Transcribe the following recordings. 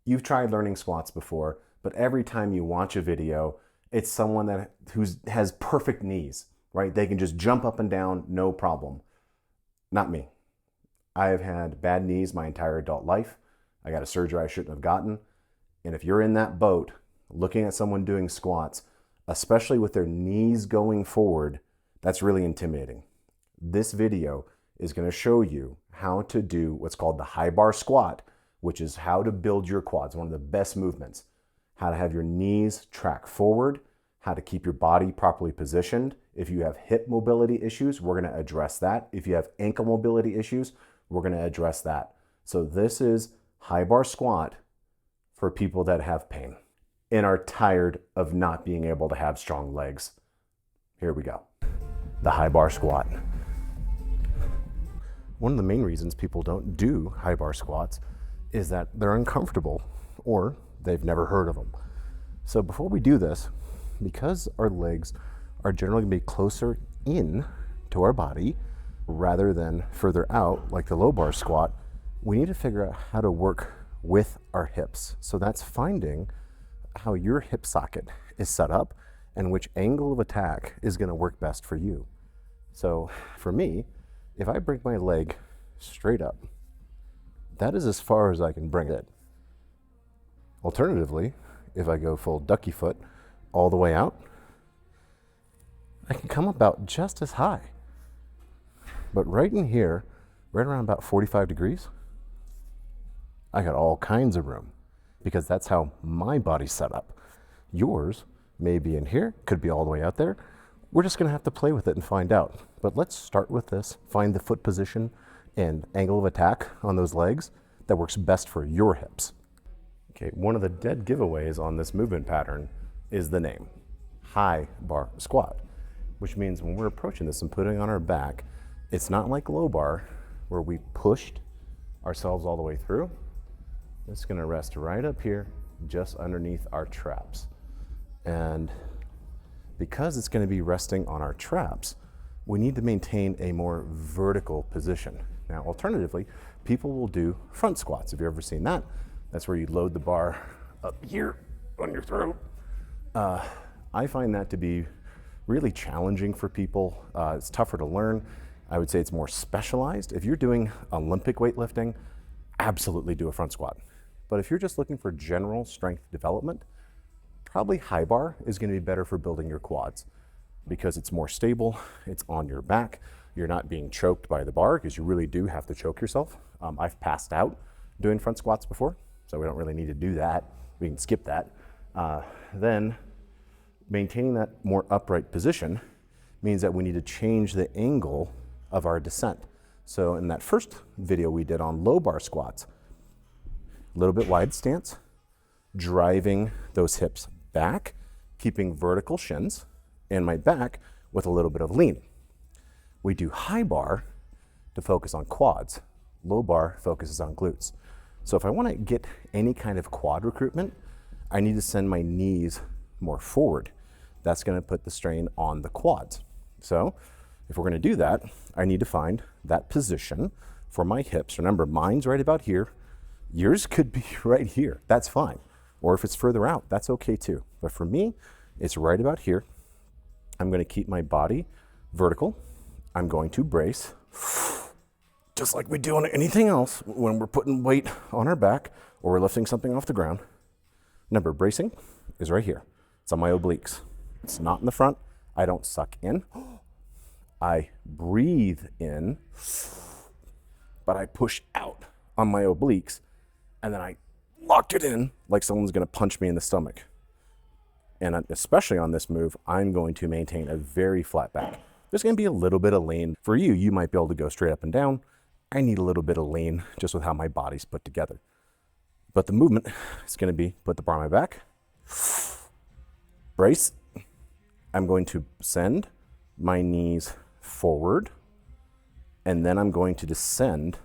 You've tried learning squats before, but every time you watch a video, it's someone who has perfect knees, right? They can just jump up and down, no problem. Not me. I have had bad knees my entire adult life. I got a surgery I shouldn't have gotten. And if you're in that boat, looking at someone doing squats, especially with their knees going forward, that's really intimidating. This video is going to show you how to do what's called the high bar squat, which is how to build your quads, one of the best movements. How to have your knees track forward, how to keep your body properly positioned. If you have hip mobility issues, we're going to address that. If you have ankle mobility issues, we're going to address that. So this is high bar squat for people that have pain and are tired of not being able to have strong legs. Here we go. The high bar squat. One of the main reasons people don't do high bar squats is that they're uncomfortable or they've never heard of them. So before we do this, because our legs are generally going to be closer in to our body rather than further out like the low bar squat, we need to figure out how to work with our hips. So that's finding how your hip socket is set up and which angle of attack is going to work best for you. So for me, if I bring my leg straight up, that is as far as I can bring it. Alternatively, if I go full ducky foot all the way out, I can come about just as high. But right in here, right around about 45 degrees, I got all kinds of room because that's how my body's set up. Yours may be in here, could be all the way out there. We're just gonna have to play with it and find out. But let's start with this, find the foot position and angle of attack on those legs that works best for your hips. Okay, one of the dead giveaways on this movement pattern is the name, high bar squat, which means when we're approaching this and putting on our back, it's not like low bar where we pushed ourselves all the way through. It's gonna rest right up here, just underneath our traps. And because it's gonna be resting on our traps, we need to maintain a more vertical position. Now, alternatively, people will do front squats. Have you ever seen that? That's where you load the bar up here on your throat. I find that to be really challenging for people. It's tougher to learn. I would say it's more specialized. If you're doing Olympic weightlifting, absolutely do a front squat. But if you're just looking for general strength development, probably high bar is going to be better for building your quads because it's more stable, it's on your back, you're not being choked by the bar because you really do have to choke yourself. I've passed out doing front squats before, so we don't really need to do that. We can skip that. Then maintaining that more upright position means that we need to change the angle of our descent. So in that first video we did on low bar squats, a little bit wide stance, driving those hips back, keeping vertical shins, and my back with a little bit of lean. We do high bar to focus on quads. Low bar focuses on glutes. So if I want to get any kind of quad recruitment, I need to send my knees more forward. That's going to put the strain on the quads. So if we're going to do that, I need to find that position for my hips. Remember, mine's right about here. Yours could be right here. That's fine. Or if it's further out, that's okay too. But for me, it's right about here. I'm going to keep my body vertical. I'm going to brace, just like we do on anything else when we're putting weight on our back or we're lifting something off the ground. Remember, bracing is right here. It's on my obliques. It's not in the front. I don't suck in. I breathe in, but I push out on my obliques, and then I locked it in like someone's gonna punch me in the stomach. And especially on this move, I'm going to maintain a very flat back. There's gonna be a little bit of lean. For you, you might be able to go straight up and down. I need a little bit of lean just with how my body's put together. But the movement is gonna be put the bar on my back, brace. I'm going to send my knees forward, and then I'm going to descend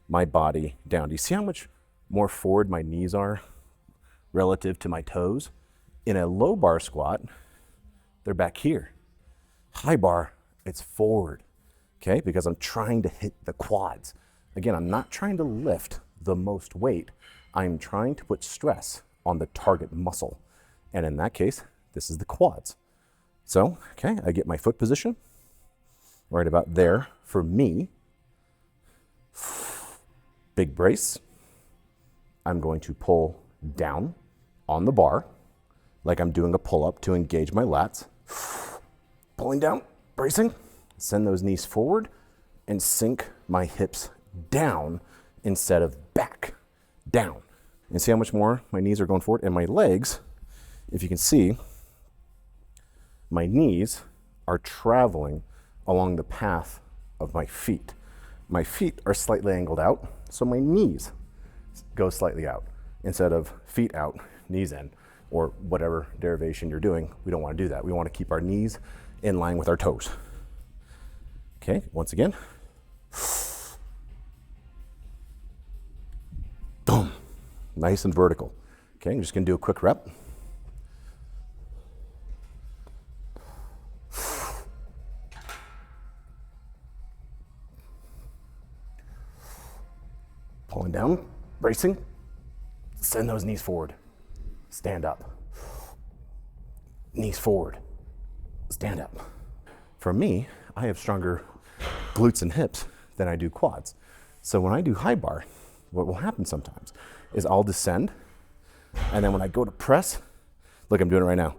my body down. Do you see how much more forward my knees are relative to my toes? In a low bar squat, they're back here. High bar, it's forward, okay? Because I'm trying to hit the quads. Again, I'm not trying to lift the most weight. I'm trying to put stress on the target muscle. And in that case, this is the quads. So, okay, I get my foot position right about there for me. Big brace. I'm going to pull down on the bar like I'm doing a pull-up to engage my lats. Pulling down, bracing, send those knees forward and sink my hips down instead of back, down. And see how much more my knees are going forward? And my legs, if you can see, my knees are traveling along the path of my feet. My feet are slightly angled out, so my knees go slightly out instead of feet out, knees in, or whatever derivation you're doing. We don't want to do that. We want to keep our knees in line with our toes. Okay, once again. Boom. Nice and vertical. Okay, I'm just going to do a quick rep. Pulling down, bracing, send those knees forward, stand up. Knees forward, stand up. For me, I have stronger glutes and hips than I do quads. So when I do high bar, what will happen sometimes is I'll descend, and then when I go to press, look, I'm doing it right now,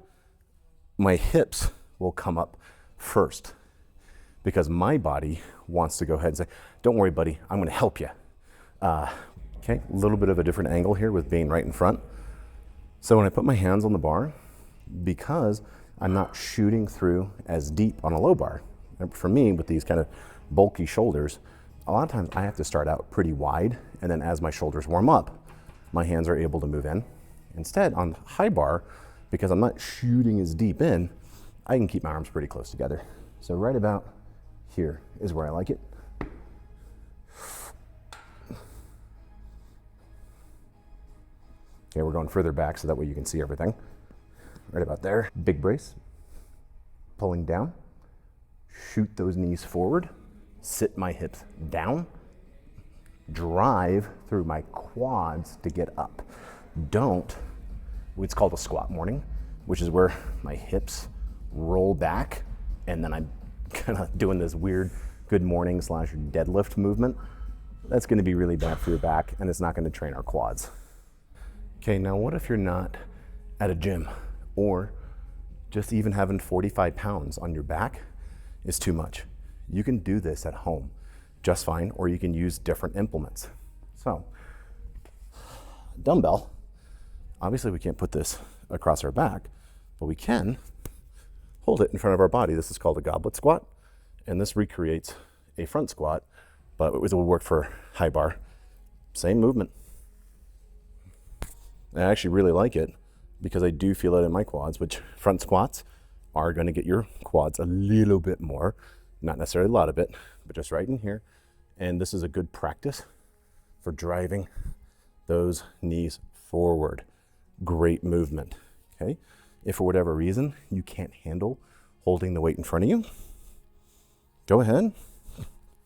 my hips will come up first because my body wants to go ahead and say, don't worry, buddy, I'm gonna help you. Okay, a little bit of a different angle here with being right in front. So when I put my hands on the bar, because I'm not shooting through as deep on a low bar, for me with these kind of bulky shoulders, a lot of times I have to start out pretty wide, and then as my shoulders warm up, my hands are able to move in. Instead, on high bar, because I'm not shooting as deep in, I can keep my arms pretty close together. So right about here is where I like it. Okay, we're going further back so that way you can see everything. Right about there. Big brace. Pulling down. Shoot those knees forward. Sit my hips down. Drive through my quads to get up. Don't, it's called a squat morning, which is where my hips roll back and then I'm kind of doing this weird good morning / deadlift movement. That's going to be really bad for your back and it's not going to train our quads. Okay, now what if you're not at a gym or just even having 45 pounds on your back is too much? You can do this at home just fine, or you can use different implements. So, dumbbell, obviously we can't put this across our back, but we can hold it in front of our body. This is called a goblet squat, and this recreates a front squat, but it will work for high bar. Same movement. I actually really like it because I do feel it in my quads, which front squats are going to get your quads a little bit more, not necessarily a lot of it, but just right in here. And this is a good practice for driving those knees forward. Great movement, okay? If for whatever reason you can't handle holding the weight in front of you, go ahead.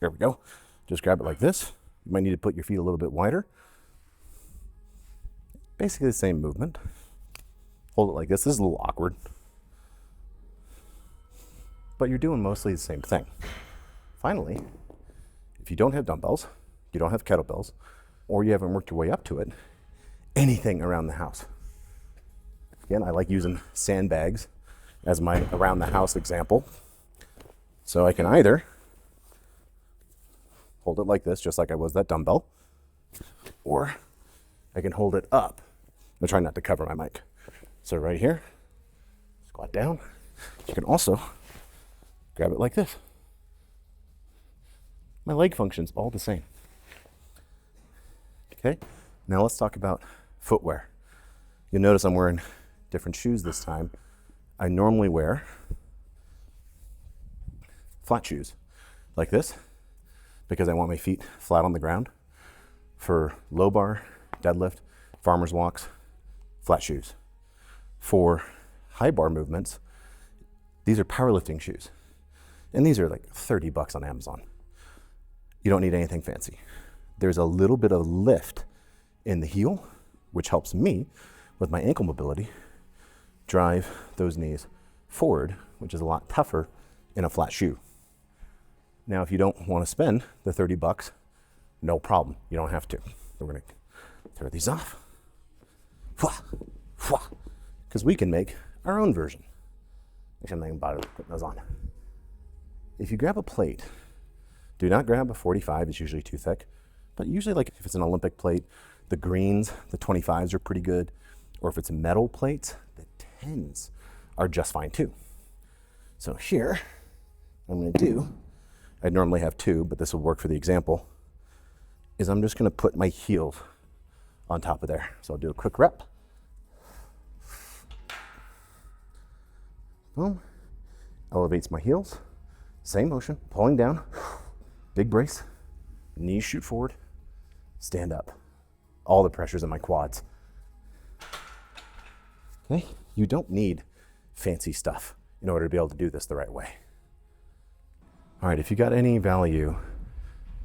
There we go. Just grab it like this. You might need to put your feet a little bit wider. Basically the same movement. Hold it like this. This is a little awkward, but you're doing mostly the same thing. Finally, if you don't have dumbbells, you don't have kettlebells, or you haven't worked your way up to it, anything around the house. Again, I like using sandbags as my around the house example. So I can either hold it like this, just like I was that dumbbell, or I can hold it up. I'm trying not to cover my mic. So right here, squat down. You can also grab it like this. My leg function's all the same. Okay, now let's talk about footwear. You'll notice I'm wearing different shoes this time. I normally wear flat shoes like this because I want my feet flat on the ground. For low bar, deadlift, farmer's walks, flat shoes. For high bar movements, these are powerlifting shoes. And these are like $30 on Amazon. You don't need anything fancy. There's a little bit of lift in the heel which helps me with my ankle mobility drive those knees forward, which is a lot tougher in a flat shoe. Now, if you don't want to spend the $30, no problem. You don't have to. We're going to tear these off. Because we can make our own version. Actually, I'm not even bothering putting those on. If you grab a plate, do not grab a 45, it's usually too thick. But usually, like if it's an Olympic plate, the greens, the 25s are pretty good. Or if it's metal plates, the 10s are just fine too. So here, what I'm going to do, I'd normally have 2, but this will work for the example, is I'm just going to put my heels on top of there. So I'll do a quick rep. Boom. Elevates my heels. Same motion, pulling down. Big brace. Knees shoot forward. Stand up. All the pressure's in my quads. Okay? You don't need fancy stuff in order to be able to do this the right way. All right, if you got any value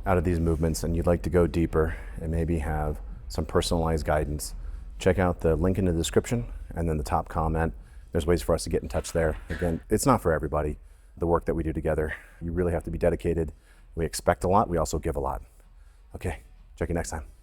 out of these movements and you'd like to go deeper and maybe have some personalized guidance, check out the link in the description and then the top comment. There's ways for us to get in touch there. Again, it's not for everybody, the work that we do together. You really have to be dedicated. We expect a lot, we also give a lot. Okay, check you next time.